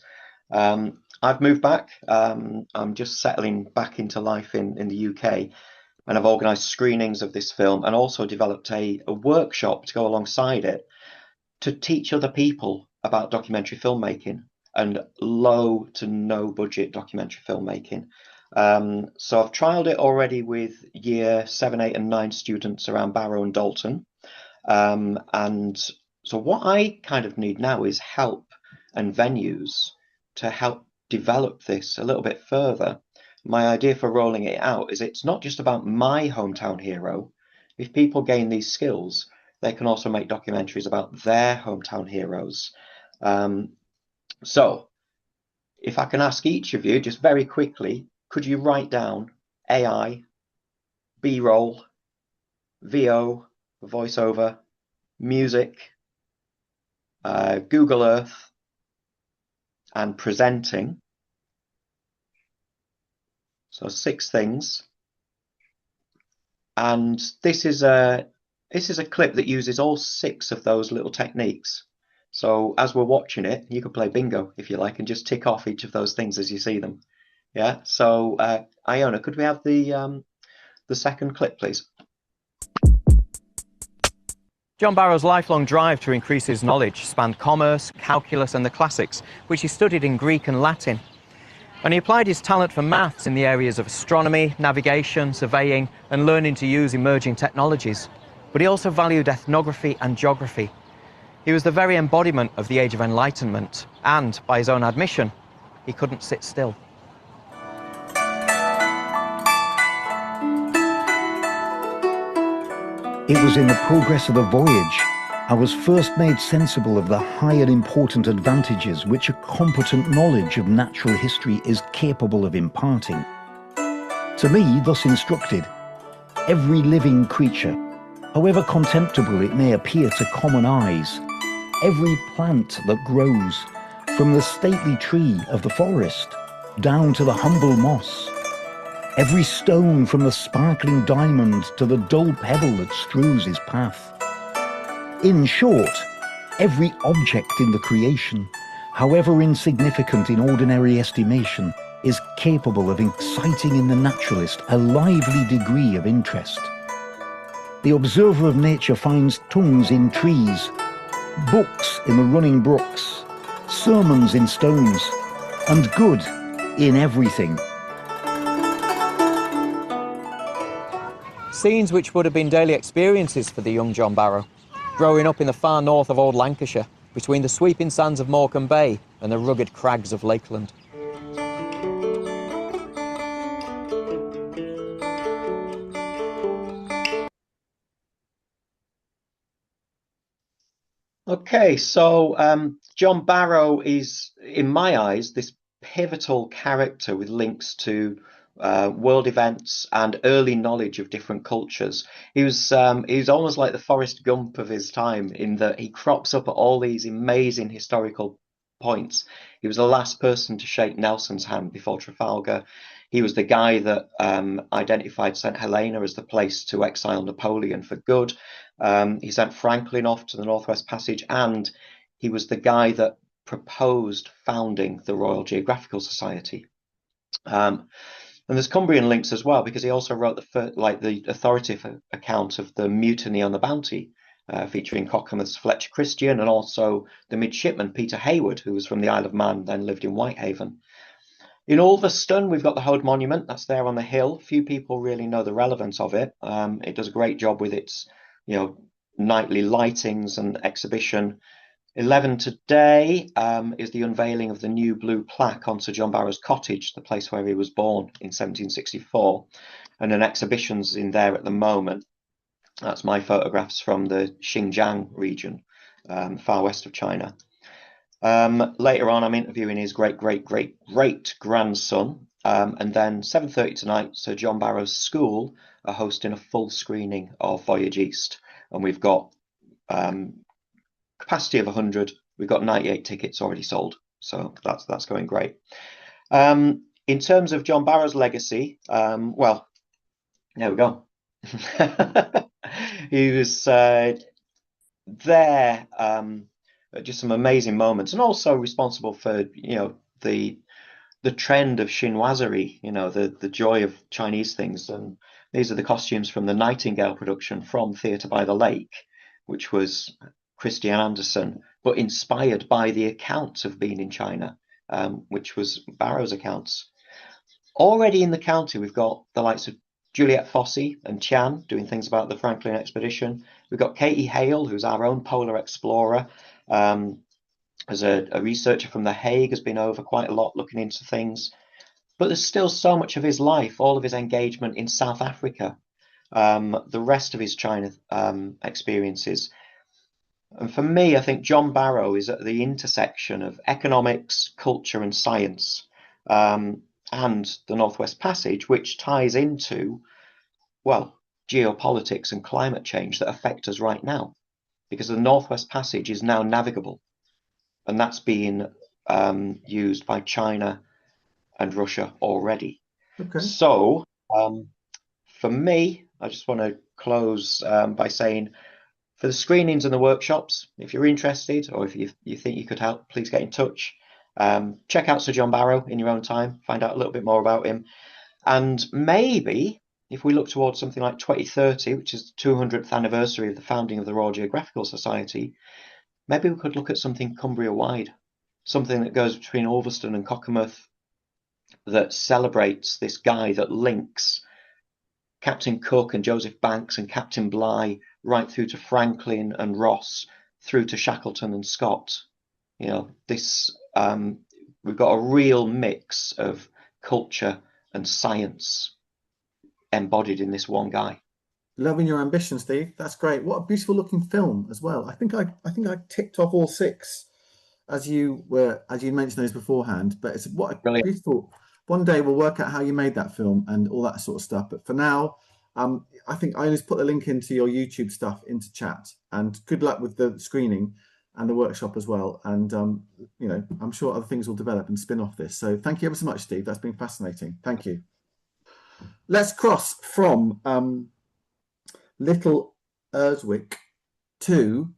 I've moved back. I'm just settling back into life in the UK, and I've organised screenings of this film and also developed a workshop to go alongside it to teach other people about documentary filmmaking and low to no budget documentary filmmaking. So I've trialled it already with year 7, 8 and 9 students around Barrow and Dalton. And so what I kind of need now is help and venues to help develop this a little bit further. My idea for rolling it out is it's not just about my hometown hero. If people gain these skills, they can also make documentaries about their hometown heroes. So if I can ask each of you just very quickly, could you write down AI, B-roll, VO, voiceover, music, Google Earth, and presenting? So 6 things. And this is a clip that uses all 6 of those little techniques. So as we're watching it, you could play bingo if you like and just tick off each of those things as you see them. Yeah. So, Iona, could we have the second clip, please?
John Barrow's lifelong drive to increase his knowledge spanned commerce, calculus and the classics, which he studied in Greek and Latin. And he applied his talent for maths in the areas of astronomy, navigation, surveying and learning to use emerging technologies. But he also valued ethnography and geography. He was the very embodiment of the Age of Enlightenment and, by his own admission, he couldn't sit still.
It was in the progress of the voyage I was first made sensible of the high and important advantages which a competent knowledge of natural history is capable of imparting. To me, thus instructed, every living creature, however contemptible it may appear to common eyes, every plant that grows, from the stately tree of the forest down to the humble moss, every stone from the sparkling diamond to the dull pebble that strews his path. In short, every object in the creation, however insignificant in ordinary estimation, is capable of exciting in the naturalist a lively degree of interest. The observer of nature finds tongues in trees, books in the running brooks, sermons in stones, and good in everything.
Scenes which would have been daily experiences for the young John Barrow, growing up in the far north of old Lancashire, between the sweeping sands of Morecambe Bay and the rugged crags of Lakeland.
Okay, so John Barrow is, in my eyes, this pivotal character with links to world events and early knowledge of different cultures. He was almost like the Forrest Gump of his time, in that he crops up at all these amazing historical points. He was the last person to shake Nelson's hand before Trafalgar. He was the guy that identified St. Helena as the place to exile Napoleon for good. He sent Franklin off to the Northwest Passage, and he was the guy that proposed founding the Royal Geographical Society. And there's Cumbrian links as well, because he also wrote the authoritative account of the mutiny on the Bounty, featuring Cockermouth's Fletcher Christian, and also the midshipman Peter Hayward, who was from the Isle of Man, then lived in Whitehaven. In Ulverstone, we've got the Hode Monument. That's there on the hill. Few people really know the relevance of it. It does a great job with its, nightly lightings and exhibition. 11 today is the unveiling of the new blue plaque on Sir John Barrow's cottage, the place where he was born in 1764, and an exhibition's in there at the moment. That's my photographs from the Xinjiang region, far west of China. Later on, I'm interviewing his great-great-great-grandson, and then 7:30 tonight, Sir John Barrow's school are hosting a full screening of Voyage East, and we've got capacity of 100. We've got 98 tickets already sold, so that's going great. In terms of John Barrow's legacy, well, there we go. He was there just some amazing moments, and also responsible for the trend of chinoiserie, the joy of Chinese things. And these are the costumes from the Nightingale production from Theatre by the Lake, which was Christian Anderson, but inspired by the accounts of being in China, which was Barrow's accounts. Already in the county, we've got the likes of Juliet Fossey and Chan doing things about the Franklin expedition. We've got Katie Hale, who's our own polar explorer. As a researcher from The Hague, has been over quite a lot looking into things. But there's still so much of his life, all of his engagement in South Africa, the rest of his China experiences. And for me, I think John Barrow is at the intersection of economics, culture and science, and the Northwest Passage, which ties into, well, geopolitics and climate change that affect us right now, because the Northwest Passage is now navigable, and that's being used by China and Russia already.
Okay.
So for me, I just want to close by saying, for the screenings and the workshops, if you're interested, or if you think you could help, please get in touch. Check out Sir John Barrow in your own time, find out a little bit more about him. And maybe if we look towards something like 2030, which is the 200th anniversary of the founding of the Royal Geographical Society, maybe we could look at something Cumbria-wide, something that goes between Ulverstone and Cockermouth, that celebrates this guy that links Captain Cook and Joseph Banks and Captain Bligh right through to Franklin and Ross, through to Shackleton and Scott. You know, this we've got a real mix of culture and science embodied in this one guy.
Loving your ambition, Steve. That's great. What a beautiful looking film as well. I think I ticked off all 6 as you mentioned those beforehand. But it's what a
Brilliant.
beautiful. One day we'll work out how you made that film and all that sort of stuff. But for now, I think I just put the link into your YouTube stuff into chat. And good luck with the screening and the workshop as well. And you know, I'm sure other things will develop and spin off this. So thank you ever so much, Steve. That's been fascinating. Thank you. Let's cross from Little Urswick to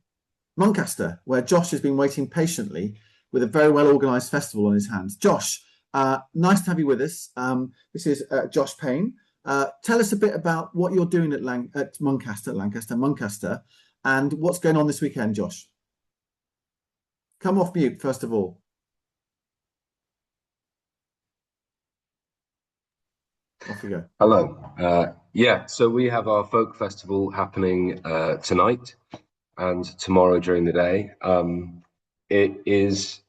Muncaster, where Josh has been waiting patiently with a very well organised festival on his hands. Josh, nice to have you with us. This is Josh Payne. Tell us a bit about what you're doing at Muncaster, and what's going on this weekend, Josh. Come off mute, first of all. Off you go.
Hello. Yeah, so we have our folk festival happening tonight and tomorrow during the day. It is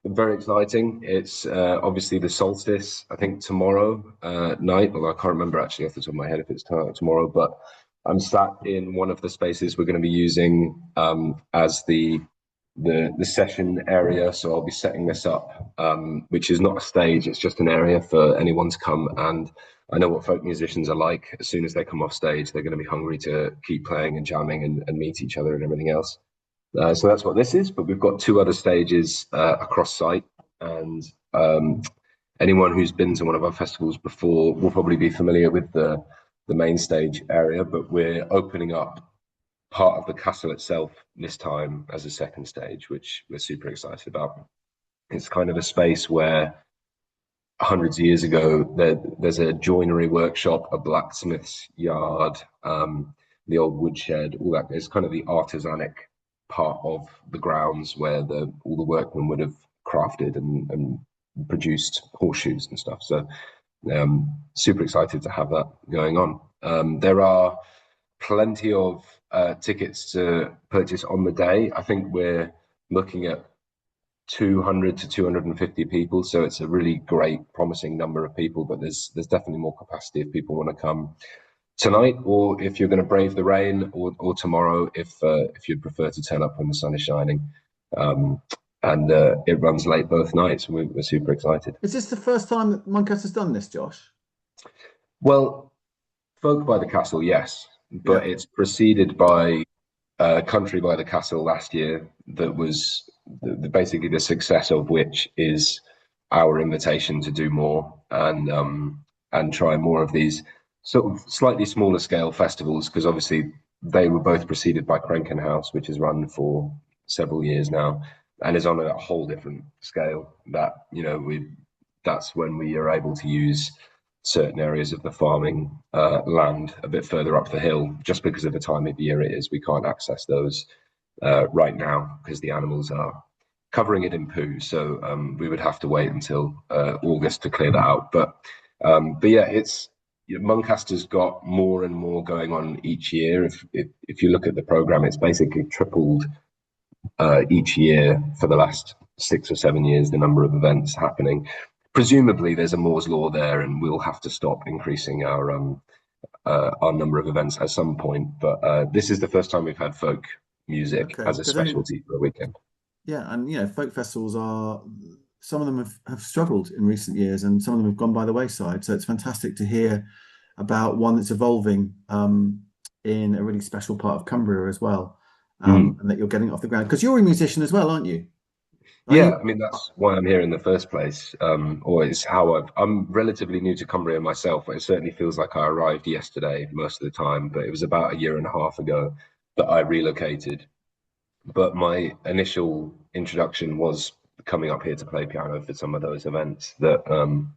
very exciting. It's obviously the solstice, I think tomorrow night, although I can't remember actually off the top of my head if it's tomorrow, but I'm sat in one of the spaces we're going to be using as the session area. So I'll be setting this up, which is not a stage, it's just an area for anyone to come. And I know what folk musicians are like. As soon as they come off stage, they're going to be hungry to keep playing and jamming and meet each other and everything else. So that's what this is, but we've got 2 other stages across site, and anyone who's been to one of our festivals before will probably be familiar with the main stage area, but we're opening up part of the castle itself this time as a second stage, which we're super excited about. It's kind of a space where hundreds of years ago, there's a joinery workshop, a blacksmith's yard, the old woodshed, all that. It's kind of the artisanic part of the grounds where all the workmen would have crafted and produced horseshoes and stuff. So super excited to have that going on. There are plenty of tickets to purchase on the day. I think we're looking at 200 to 250 people, so it's a really great, promising number of people, but there's definitely more capacity if people want to come tonight, or if you're going to brave the rain, or tomorrow if you'd prefer to turn up when the sun is shining. And it runs late both nights. We're super excited.
Is this the first time that Muncaster's done this, Josh?
Well, Folk by the Castle, yes, but it's preceded by Country by the Castle last year, that was basically the success of which is our invitation to do more and try more of these sort of slightly smaller scale festivals, because obviously they were both preceded by Crenken House, which has run for several years now and is on a whole different scale. That, you know, that's when we are able to use certain areas of the farming land a bit further up the hill, just because of the time of year it is. We can't access those right now because the animals are covering it in poo, so we would have to wait until August to clear that out. But yeah, Muncaster's got more and more going on each year. If you look at the program, it's basically tripled each year for the last 6 or 7 years, the number of events happening. Presumably there's a Moore's law there, and we'll have to stop increasing our number of events at some point. But this is the first time we've had folk music as a specialty for a weekend.
Yeah, and you know, folk festivals some of them have struggled in recent years, and some of them have gone by the wayside. So it's fantastic to hear about one that's evolving in a really special part of Cumbria as well, and that you're getting it off the ground. Because you're a musician as well, aren't you?
I mean, that's why I'm here in the first place. Always how I'm relatively new to Cumbria myself. It certainly feels like I arrived yesterday most of the time, but it was about 1.5 years ago that I relocated. But my initial introduction was coming up here to play piano for some of those events that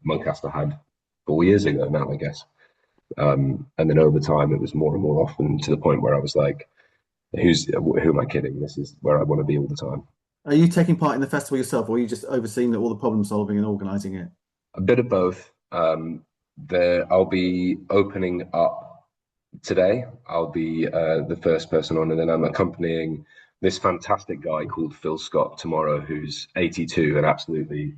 Muncaster had 4 years ago now, I guess. And then over time, it was more and more often, to the point where I was like, who am I kidding? This is where I want to be all the time.
Are you taking part in the festival yourself, or are you just overseeing all the problem solving and organising it?
A bit of both. I'll be opening up today. I'll be the first person on, and then I'm accompanying this fantastic guy called Phil Scott tomorrow, who's 82 and absolutely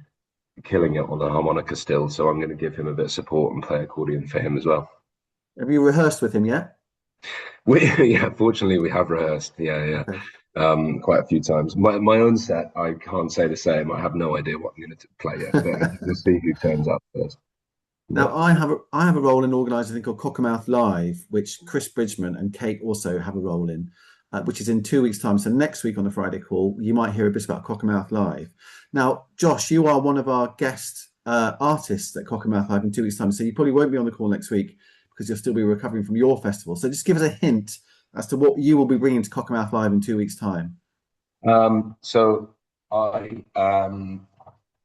killing it on the harmonica still. So I'm going to give him a bit of support and play accordion for him as well.
Have you rehearsed with him yet?
Yeah, fortunately we have rehearsed. Yeah. Okay. Quite a few times. My own set, I can't say the same. I have no idea what I'm going to play yet, but we'll see who turns up first.
Now, I have a role in organising a thing called Cockermouth Live, which Chris Bridgman and Kate also have a role in, which is in 2 weeks' time. So next week on the Friday call, you might hear a bit about Cockermouth Live. Now, Josh, you are one of our guest artists at Cockermouth Live in 2 weeks' time, so you probably won't be on the call next week because you'll still be recovering from your festival. So just give us a hint as to what you will be bringing to Cockermouth Live in 2 weeks' time.
So I am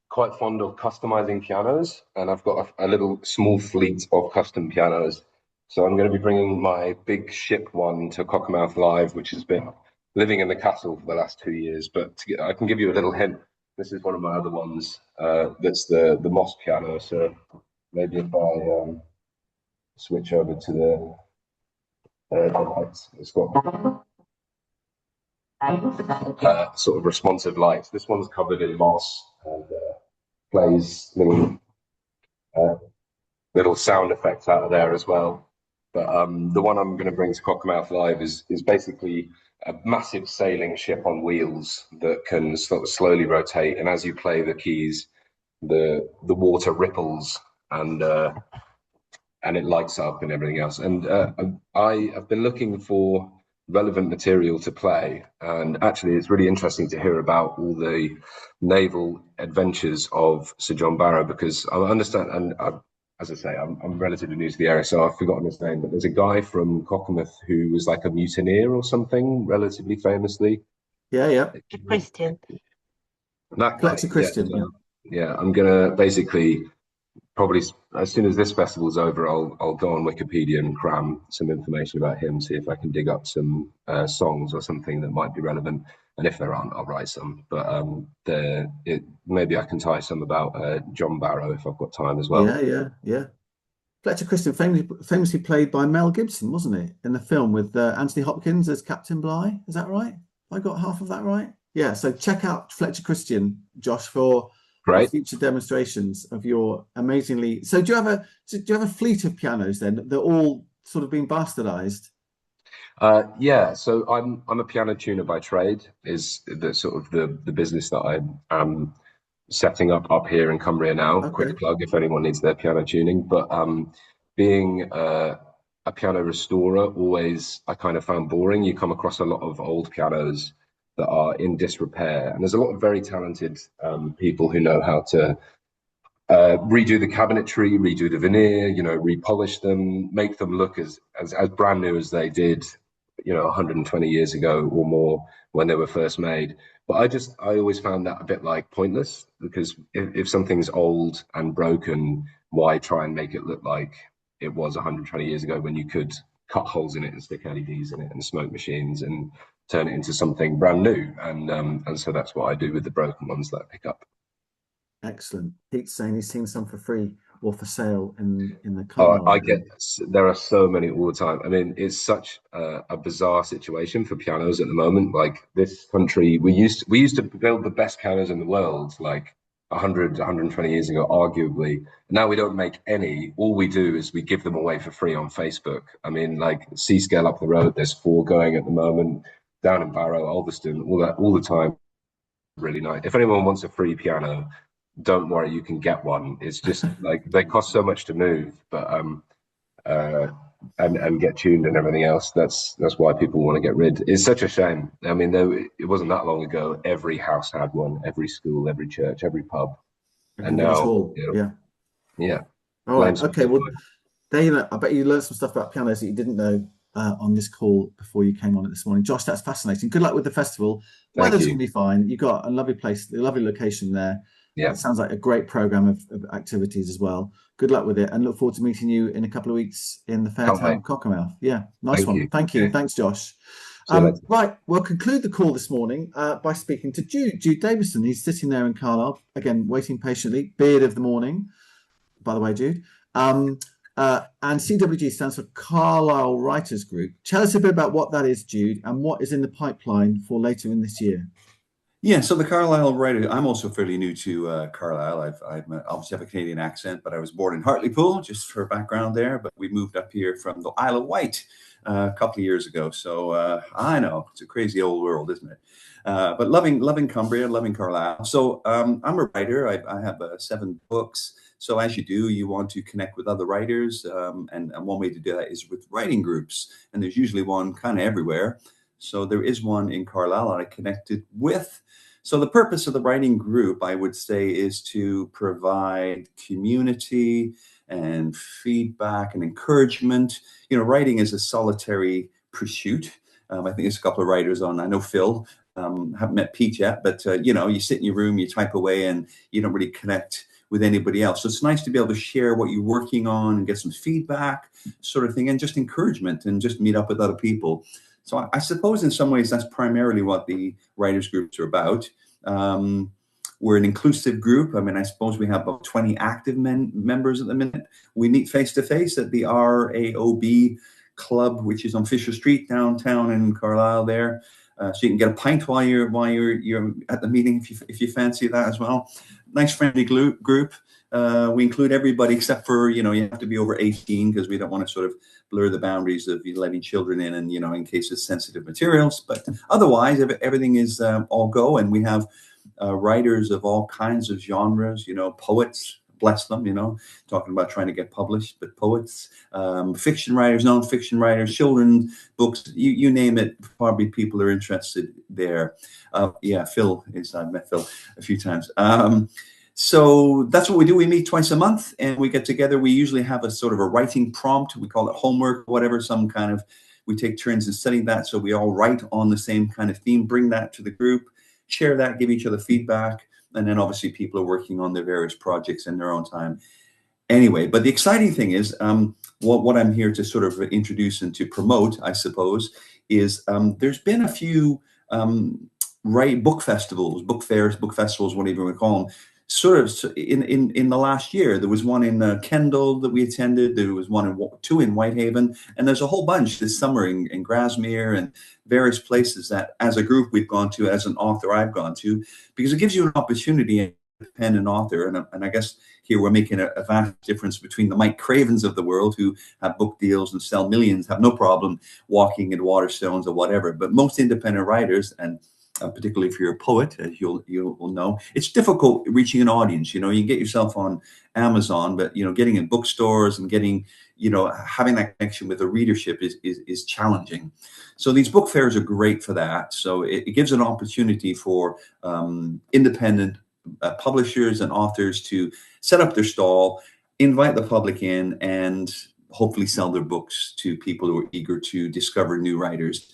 quite fond of customizing pianos, and I've got a little small fleet of custom pianos. So I'm going to be bringing my big ship one to Cockermouth Live, which has been living in the castle for the last 2 years. But I can give you a little hint. This is one of my other ones. That's the Moss piano. So maybe if I switch over to the lights, it's got sort of responsive lights. This one's covered in moss and plays little sound effects out of there as well. But the one I'm going to bring to Cockermouth Live is basically a massive sailing ship on wheels that can sort of slowly rotate, and as you play the keys, the water ripples and it lights up and everything else. And I have been looking for relevant material to play, and actually it's really interesting to hear about all the naval adventures of Sir John Barrow, because I understand, and as I say, I'm relatively new to the area, so I've forgotten his name, but there's a guy from Cockermouth who was like a mutineer or something, relatively famously.
Yeah.
Christian.
That guy,
Christian.
Yeah, I'm gonna basically probably, as soon as this festival's over, I'll go on Wikipedia and cram some information about him, see if I can dig up some songs or something that might be relevant. And if there aren't, I'll write some. But maybe I can tie some about John Barrow if I've got time as well.
Yeah. Fletcher Christian, famously played by Mel Gibson, wasn't it, in the film with Anthony Hopkins as Captain Bligh? Is that right? Have I got half of that right? Yeah. So check out Fletcher Christian, Josh, for future demonstrations of your amazingly. So do you have a fleet of pianos then? They're all sort of being bastardized.
Yeah, so I'm a piano tuner by trade. Is the sort of the business that I am setting up here in Cumbria now. Okay. Quick plug if anyone needs their piano tuning. But being a piano restorer, always I kind of found boring. You come across a lot of old pianos that are in disrepair, and there's a lot of very talented people who know how to redo the cabinetry, redo the veneer, repolish them, make them look as brand new as they did, 120 years ago or more when they were first made. But I always found that a bit like pointless, because if something's old and broken, why try and make it look like it was 120 years ago when you could cut holes in it and stick LEDs in it and smoke machines and turn it into something brand new? And so that's what I do with the broken ones that I pick up.
Excellent. Pete's saying he's seen some for free or for sale in the car.
There are so many all the time. I mean, it's such a bizarre situation for pianos at the moment. Like this country, we used to build the best pianos in the world, like 120 years ago, arguably. Now we don't make any. All we do is we give them away for free on Facebook. I mean, like C-Scale up the road, there's 4 going at the moment. Down in Barrow, Ulverstone, all the time. Really nice. If anyone wants a free piano, don't worry, you can get one. It's just like they cost so much to move, but and get tuned and everything else. That's why people want to get rid. It's such a shame. I mean, it wasn't that long ago. Every house had one. Every school, every church, every pub, and now, yeah.
All right. Okay. Well, there you know. I bet you learned some stuff about pianos that you didn't know on this call before you came on it this morning. Josh, that's fascinating. Good luck with the festival.
Thank
Weather's
you.
going to be fine. You've got a lovely place, a lovely location there.
Yeah.
It sounds like a great program of activities as well. Good luck with it, and look forward to meeting you in a couple of weeks in the Fairtown Cockermouth. Yeah, nice one. Thank you. Thanks, Josh. Right, we'll conclude the call this morning by speaking to Jude Davison. He's sitting there in Carlisle, again, waiting patiently. Beard of the morning, by the way, Jude. And CWG stands for Carlisle Writers Group. Tell us a bit about what that is, Jude, and what is in the pipeline for later in this year.
Yeah, so the Carlisle Writers, I'm also fairly new to Carlisle. I obviously have a Canadian accent, but I was born in Hartlepool, just for background there. But we moved up here from the Isle of Wight a couple of years ago. So I know, it's a crazy old world, isn't it? But loving Cumbria, loving Carlisle. So I'm a writer. I have 7 books. So as you do, you want to connect with other writers. And one way to do that is with writing groups. And there's usually one kind of everywhere. So there is one in Carlisle I connected with. So the purpose of the writing group, I would say, is to provide community and feedback and encouragement. You know, writing is a solitary pursuit. I think there's a couple of writers on. I know Phil, haven't met Pete yet, but you know, you sit in your room, you type away, and you don't really connect with anybody else. So it's nice to be able to share what you're working on and get some feedback, sort of thing, and just encouragement, and just meet up with other people. So I suppose in some ways that's primarily what the writers groups are about. We're an inclusive group. I mean, I suppose we have about 20 active members at the minute. We meet face to face at the RAOB Club, which is on Fisher Street downtown in Carlisle there. So you can get a pint while you're at the meeting if you fancy that as well. Nice friendly group. We include everybody except for, you know, you have to be over 18 because we don't want to sort of blur the boundaries of letting children in, and, you know, in case of sensitive materials. But otherwise, everything is all go. And we have writers of all kinds of genres, you know, poets, bless them, you know, talking about trying to get published, but poets, fiction writers, non-fiction writers, children books, you name it, probably people are interested there. Yeah, Phil I've met Phil a few times. So that's what we do. We meet twice a month and we get together. We usually have a sort of a writing prompt. We call it homework, whatever, some kind of, we take turns in studying that. So we all write on the same kind of theme, bring that to the group, share that, give each other feedback. And then obviously people are working on their various projects in their own time. Anyway, but the exciting thing is what I'm here to sort of introduce and to promote, I suppose, is there's been a few book festivals, book fairs, book festivals, whatever we call them, sort of in the last year. There was one in Kendal that we attended. There was two in Whitehaven, and there's a whole bunch this summer in Grasmere and various places that as a group we've gone to, as an author I've gone to, because it gives you an opportunity as an independent author. And I guess here we're making a vast difference between the Mike Cravens of the world who have book deals and sell millions, have no problem walking in Waterstones or whatever. But most independent writers, and particularly if you're a poet, as you'll know, it's difficult reaching an audience. You know, you can get yourself on Amazon, but, you know, getting in bookstores and getting, you know, having that connection with the readership is challenging. So these book fairs are great for that. So it gives an opportunity for independent publishers and authors to set up their stall, invite the public in, and hopefully sell their books to people who are eager to discover new writers.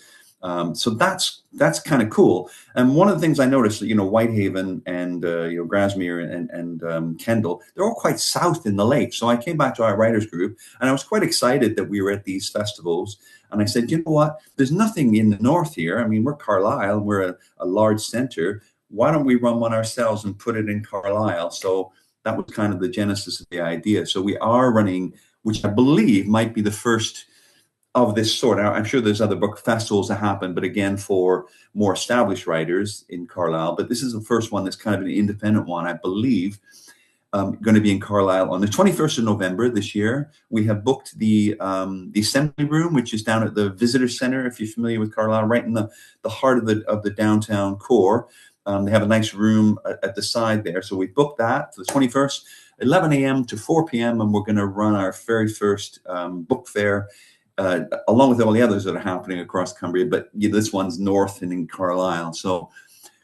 So that's kind of cool. And one of the things I noticed, you know, Whitehaven and you know, Grasmere and Kendal, they're all quite south in the lake. So I came back to our writers group and I was quite excited that we were at these festivals. And I said, you know what, there's nothing in the north here. I mean, we're Carlisle, we're a large center. Why don't we run one ourselves and put it in Carlisle? So that was kind of the genesis of the idea. So we are running, which I believe might be the first of this sort. I'm sure there's other book festivals that happen, but again, for more established writers in Carlisle. But this is the first one that's kind of an independent one, I believe, going to be in Carlisle on the 21st of November this year. We have booked the Assembly Room, which is down at the Visitor Center, if you're familiar with Carlisle, right in the heart of the downtown core. They have a nice room at the side there. So we booked that for the 21st, 11 a.m. to 4 p.m. And we're going to run our very first book fair, along with all the others that are happening across Cumbria, but this one's north and in Carlisle. So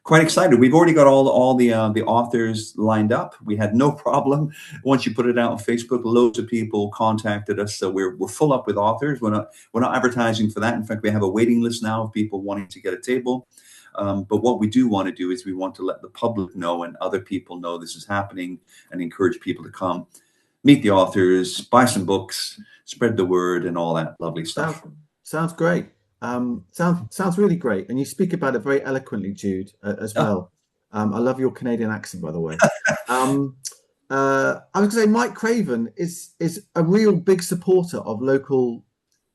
quite excited. We've already got all the authors lined up. We had no problem once you put it out on Facebook. Loads of people contacted us, so we're full up with authors. We're not advertising for that. In fact, we have a waiting list now of people wanting to get a table. But what we do want to do is we want to let the public know and other people know this is happening, and encourage people to come meet the authors, buy some books, spread the word, and all that lovely stuff.
Sounds great. Sounds really great, and you speak about it very eloquently, Jude, as well. I love your Canadian accent, by the way. I was going to say Mike Craven is a real big supporter of local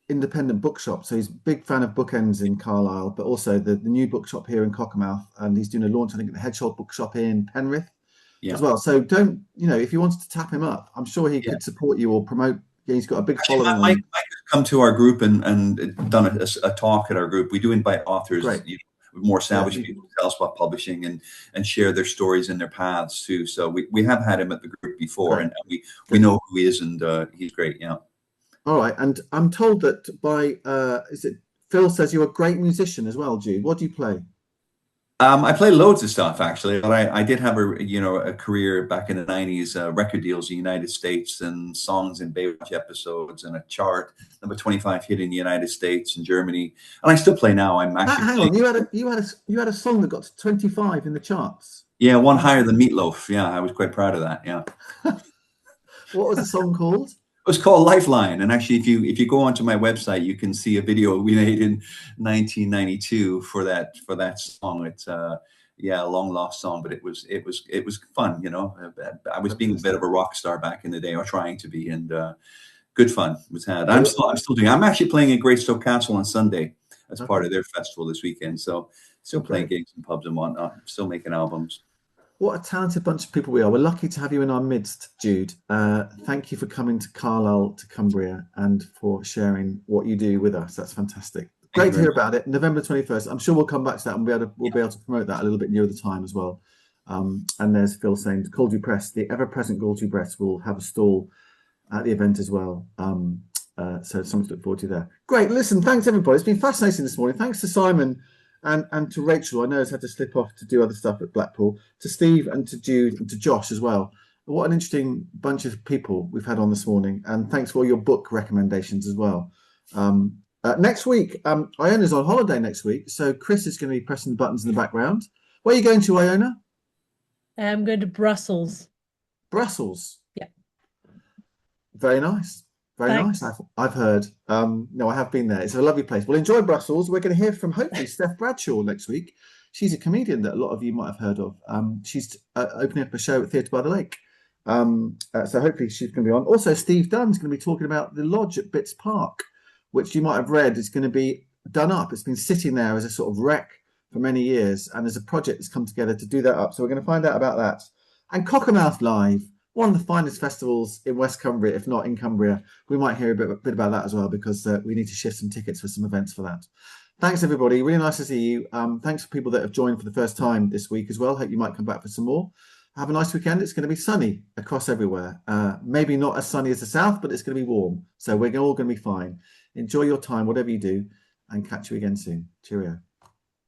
independent bookshops. So he's a big fan of Bookends in Carlisle, but also the new bookshop here in Cockermouth, and he's doing a launch, I think, at the Hedgehog Bookshop in Penrith as well. So don't, if you wanted to tap him up, I'm sure he could support you or promote. He's got a big following.
Mike has come to our group and done a talk at our group. We do invite authors, more established people, to tell us about publishing and share their stories and their paths too. So we have had him at the group before, and we know who he is, and he's great. Yeah. All
right, and I'm told that by Phil says you're a great musician as well, Jude. What do you play?
I play loads of stuff, actually, but I did have a career back in the 90s, record deals in the United States and songs in Baywatch episodes and a chart, number 25 hit in the United States and Germany, and I still play now. I'm actually
hang on, you had a song that got to 25 in the charts.
Yeah, one higher than Meatloaf. Yeah, I was quite proud of that. Yeah.
What was the song called?
It was called Lifeline, and actually, if you go onto my website, you can see a video we made in 1992 for that song. It's a long lost song, but it was fun. I was being a bit of a rock star back in the day, or trying to be, and good fun was had. I'm still doing. I'm actually playing at Greystoke Castle on Sunday as part of their festival this weekend. So still playing gigs in pubs and whatnot. Still making albums.
What a talented bunch of people we are. We're lucky to have you in our midst, Jude. Thank you for coming to Carlisle, to Cumbria, and for sharing what you do with us. That's fantastic. Great to hear about it. November 21st. I'm sure we'll come back to that and we'll be able to promote that a little bit nearer the time as well. And there's Phil saying Guldu Press, the ever-present Guldu Press, will have a stall at the event as well. So something to look forward to there. Great. Listen, thanks everybody. It's been fascinating this morning. Thanks to Simon and to Rachel. I know has had to slip off to do other stuff at Blackpool. To Steve and to Jude and to Josh as well. What an interesting bunch of people we've had on this morning. And thanks for all your book recommendations as well. Next week, Iona's on holiday next week. So Chris is going to be pressing the buttons in the background. Where are you going to, Iona?
I'm going to Brussels.
Brussels?
Yeah.
Very nice. Very nice, I've heard. No, I have been there. It's a lovely place. Well, enjoy Brussels. We're going to hear from, hopefully, Steph Bradshaw next week. She's a comedian that a lot of you might have heard of. She's opening up a show at Theatre by the Lake. So hopefully she's going to be on. Also, Steve Dunn's going to be talking about the lodge at Bitts Park, which you might have read is going to be done up. It's been sitting there as a sort of wreck for many years, and there's a project that's come together to do that up. So we're going to find out about that. And Cockermouth Live, one of the finest festivals in West Cumbria, if not in Cumbria. We might hear a bit about that as well, because we need to shift some tickets for some events for that. Thanks, everybody. Really nice to see you. Thanks for people that have joined for the first time this week as well. Hope you might come back for some more. Have a nice weekend. It's going to be sunny across everywhere. Maybe not as sunny as the south, but it's going to be warm. So we're all going to be fine. Enjoy your time, whatever you do, and catch you again soon. Cheerio.